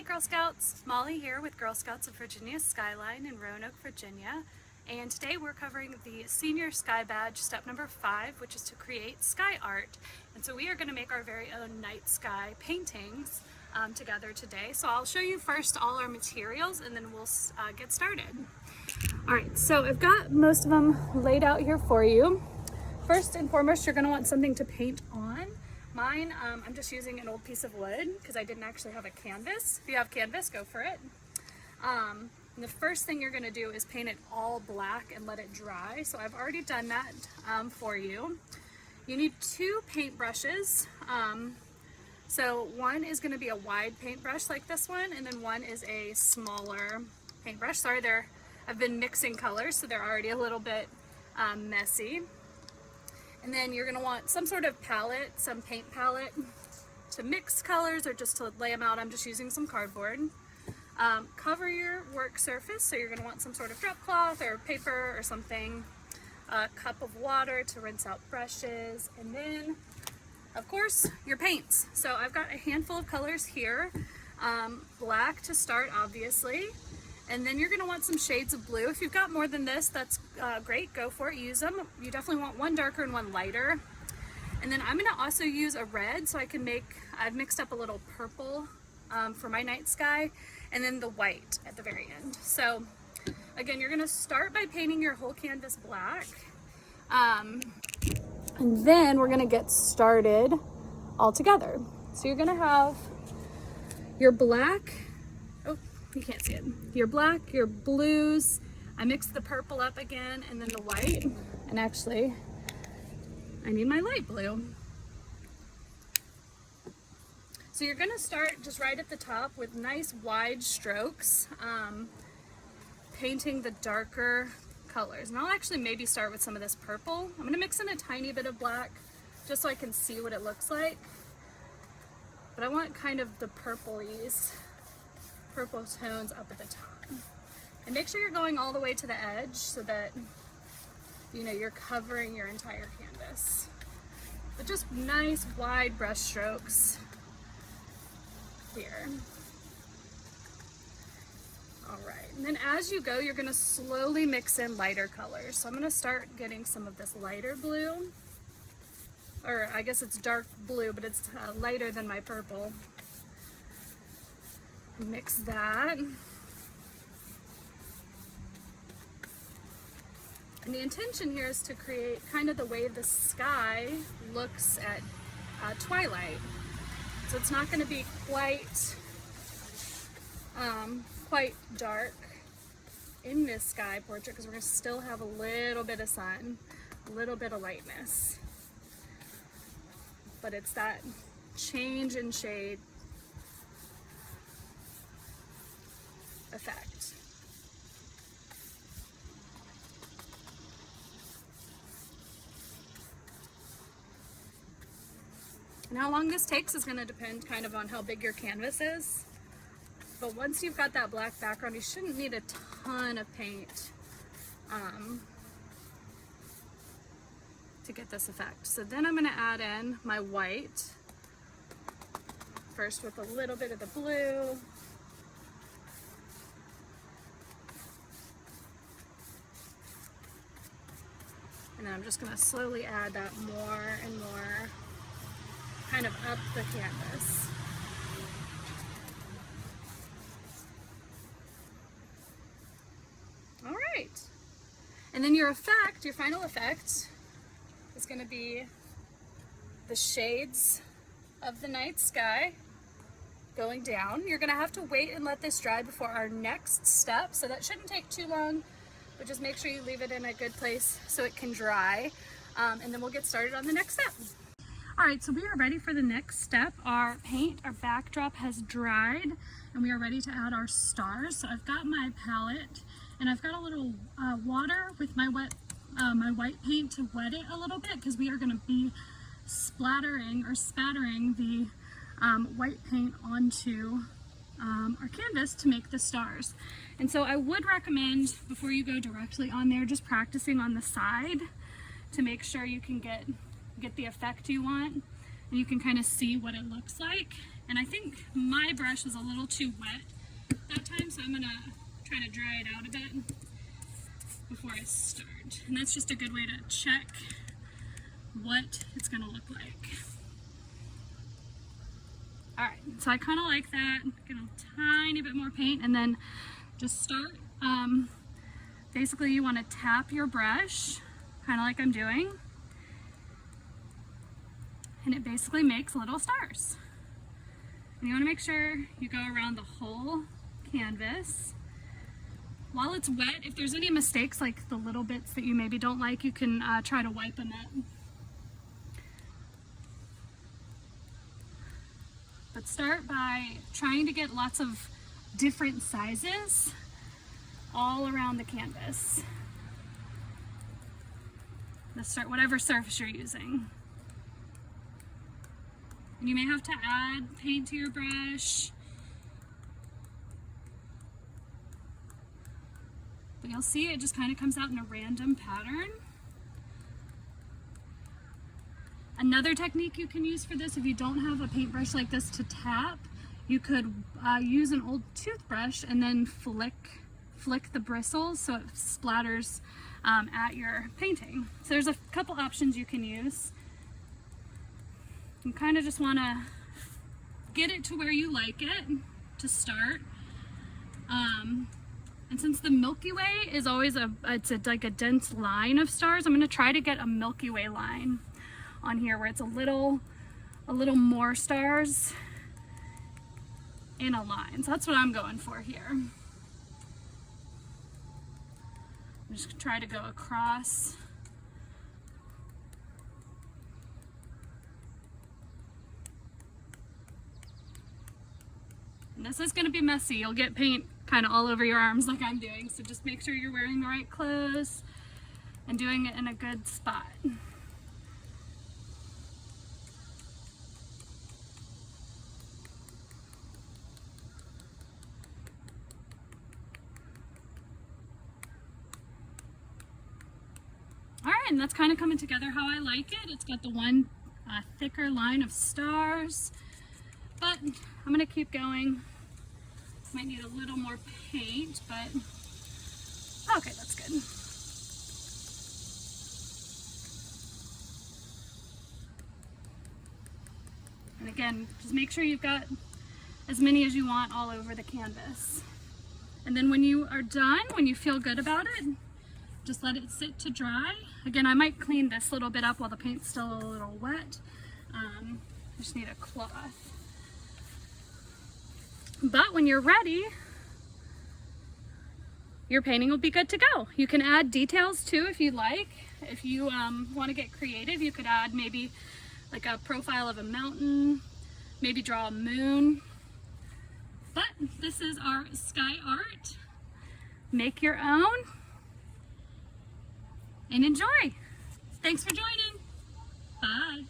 Hi Girl Scouts, Molly here with Girl Scouts of Virginia Skyline in Roanoke, Virginia. And today we're covering the Senior Sky Badge step number 5, which is to create sky art. And so we are going to make our very own night sky paintings together today. So I'll show you first all our materials and then we'll get started. Alright, so I've got most of them laid out here for you. First and foremost, you're going to want something to paint on. Mine, I'm just using an old piece of wood because I didn't actually have a canvas. If you have canvas, go for it. And the first thing you're going to do is paint it all black and let it dry. So I've already done that for you. You need 2 paintbrushes. So one is going to be a wide paintbrush like this one, and then one is a smaller paintbrush. Sorry, I've been mixing colors, so they're already a little bit messy. And then you're going to want some sort of palette, some paint palette to mix colors or just to lay them out. I'm just using some cardboard. Cover your work surface, so you're going to want some sort of drop cloth or paper or something. A cup of water to rinse out brushes, and then of course your paints. So I've got a handful of colors here. Black to start, obviously. And then you're going to want some shades of blue. If you've got more than this, that's great. Go for it. Use them. You definitely want one darker and one lighter. And then I'm going to also use a red so I can I've mixed up a little purple for my night sky, and then the white at the very end. So again, you're going to start by painting your whole canvas black. And then we're going to get started all together. So you're going to have your black. You can't see it. Your black, your blues. I mixed the purple up again, and then the white. And actually, I need my light blue. So you're going to start just right at the top with nice wide strokes, painting the darker colors. And I'll actually maybe start with some of this purple. I'm going to mix in a tiny bit of black just so I can see what it looks like. But I want kind of the purple tones up at the top. And make sure you're going all the way to the edge so that you're covering your entire canvas. But just nice wide brush strokes here. Alright, and then as you go, you're going to slowly mix in lighter colors. So I'm going to start getting some of this lighter blue, or I guess it's dark blue, but it's lighter than my purple. Mix that. And the intention here is to create kind of the way the sky looks at twilight. So it's not going to be quite dark in this sky portrait because we're going to still have a little bit of sun, a little bit of lightness. But it's that change in shade effect. And how long this takes is going to depend kind of on how big your canvas is. But once you've got that black background, you shouldn't need a ton of paint to get this effect. So then I'm going to add in my white, first with a little bit of the blue. And then I'm just going to slowly add that more and more kind of up the canvas. All right. And then your effect, your final effect, is going to be the shades of the night sky going down. You're going to have to wait and let this dry before our next step, so that shouldn't take too long. But just make sure you leave it in a good place so it can dry, and then we'll get started on the next step. All right, so we are ready for the next step. Our backdrop has dried, and we are ready to add our stars. So I've got my palette, and I've got a little water with my white paint to wet it a little bit because we are going to be spattering the white paint onto our canvas to make the stars. And so I would recommend, before you go directly on there, just practicing on the side to make sure you can get the effect you want, and you can kind of see what it looks like. And I think my brush was a little too wet that time, so I'm gonna try to dry it out a bit before I start. And that's just a good way to check what it's gonna look like. All right, so I kind of like that. Get a tiny bit more paint and then just start. Basically you want to tap your brush, kind of like I'm doing, and it basically makes little stars. And you want to make sure you go around the whole canvas. While it's wet, if there's any mistakes, like the little bits that you maybe don't like, you can try to wipe them up. But start by trying to get lots of different sizes all around the canvas. Let's start whatever surface you're using. And you may have to add paint to your brush, but you'll see it just kind of comes out in a random pattern. Another technique you can use for this, if you don't have a paintbrush like this to tap, you could use an old toothbrush and then flick the bristles so it splatters at your painting. So there's a couple options you can use. You kind of just want to get it to where you like it to start. And since the Milky Way is always like a dense line of stars, I'm going to try to get a Milky Way line on here where it's a little more stars in a line. So that's what I'm going for here. I'm just gonna try to go across. And this is gonna be messy. You'll get paint kind of all over your arms like I'm doing. So just make sure you're wearing the right clothes and doing it in a good spot. And that's kind of coming together how I like it. It's got the one thicker line of stars, but I'm gonna keep going. Might need a little more paint, but okay, that's good. And again, just make sure you've got as many as you want all over the canvas. And then when you are done, when you feel good about it, just let it sit to dry. Again, I might clean this little bit up while the paint's still a little wet. I just need a cloth. But when you're ready, your painting will be good to go. You can add details too if you like. If you want to get creative, you could add maybe like a profile of a mountain, maybe draw a moon. But this is our sky art. Make your own and enjoy. Thanks for joining. Bye.